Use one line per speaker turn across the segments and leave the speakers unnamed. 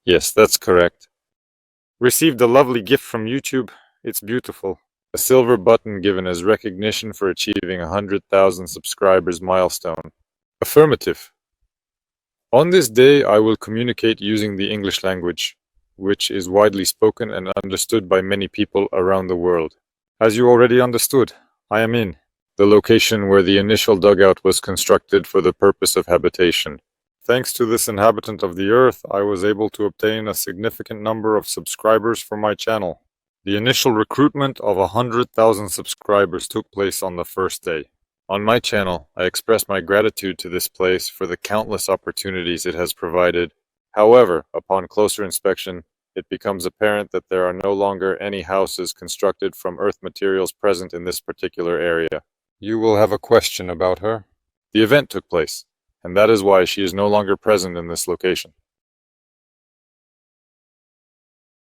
Yes, that's correct. Received a lovely gift from YouTube. It's beautiful. A silver button given as recognition for achieving 100,000 subscribers milestone. Affirmative. On this day, I will communicate using the English language, which is widely spoken and understood by many people around the world. As you already understood, I am in the location where the initial dugout was constructed for the purpose of habitation. Thanks to this inhabitant of the earth, I was able to obtain a significant number of subscribers for my channel. The initial recruitment of 100,000 subscribers took place on the first day. On my channel, I express my gratitude to this place for the countless opportunities it has provided. However, upon closer inspection, it becomes apparent that there are no longer any houses constructed from earth materials present in this particular area. You will have a question about her. The event took place, and that is why she is no longer present in this location.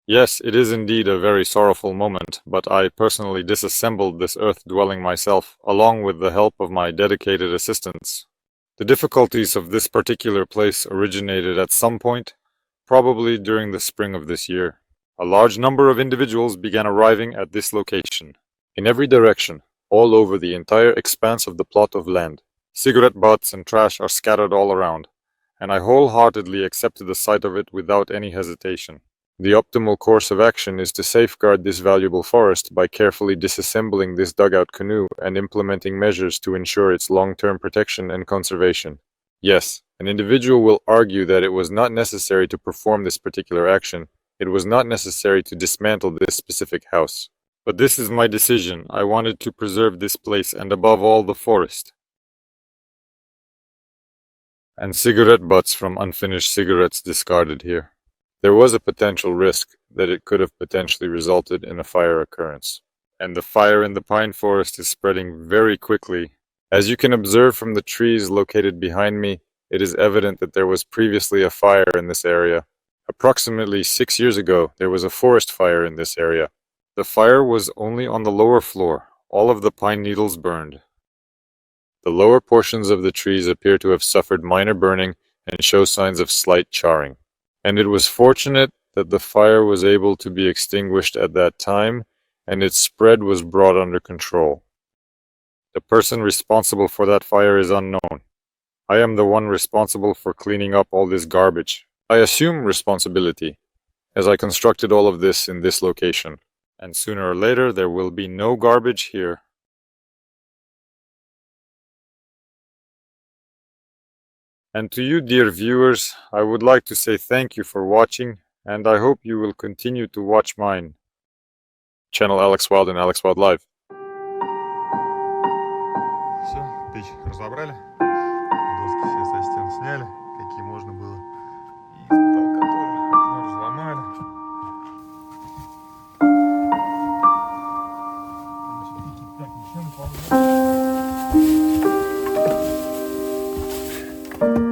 Yes, it is indeed a very sorrowful moment, but I personally disassembled this earth dwelling myself, along with the help of my dedicated assistants. The difficulties of this particular place originated at some point, probably during the spring of this year. A large number of individuals began arriving at this location, in every direction, all over the entire expanse of the plot of land. Cigarette butts and trash are scattered all around, and I wholeheartedly accepted the sight of it without any hesitation. The optimal course of action is to safeguard this valuable forest by carefully disassembling this dugout canoe and implementing measures to ensure its long-term protection and conservation. Yes, an individual will argue that it was not necessary to perform this particular action. It was not necessary to dismantle this specific house. But this is my decision. I wanted to preserve this place and above all the forest. And cigarette butts from unfinished cigarettes discarded here. There was a potential risk that it could have potentially resulted in a fire occurrence. And the fire in the pine forest is spreading very quickly. As you can observe from the trees located behind me, it is evident that there was previously a fire in this area. Approximately 6 years ago, there was a forest fire in this area. The fire was only on the lower floor. All of the pine needles burned. The lower portions of the trees appear to have suffered minor burning and show signs of slight charring. And it was fortunate that the fire was able to be extinguished at that time, and its spread was brought under control. The person responsible for that fire is unknown. I am the one responsible for cleaning up all this garbage. I assume responsibility, as I constructed all of this in this location, and sooner or later there will be no garbage here. And to you, dear viewers, I would like to say thank you for watching, and I hope you will continue to watch mine. Channel Alex Wild and Alex Wild Live.
Все, печь разобрали, доски все со стен сняли, какие можно было. И с потолка тоже окно разломали. Так, еще наполняем.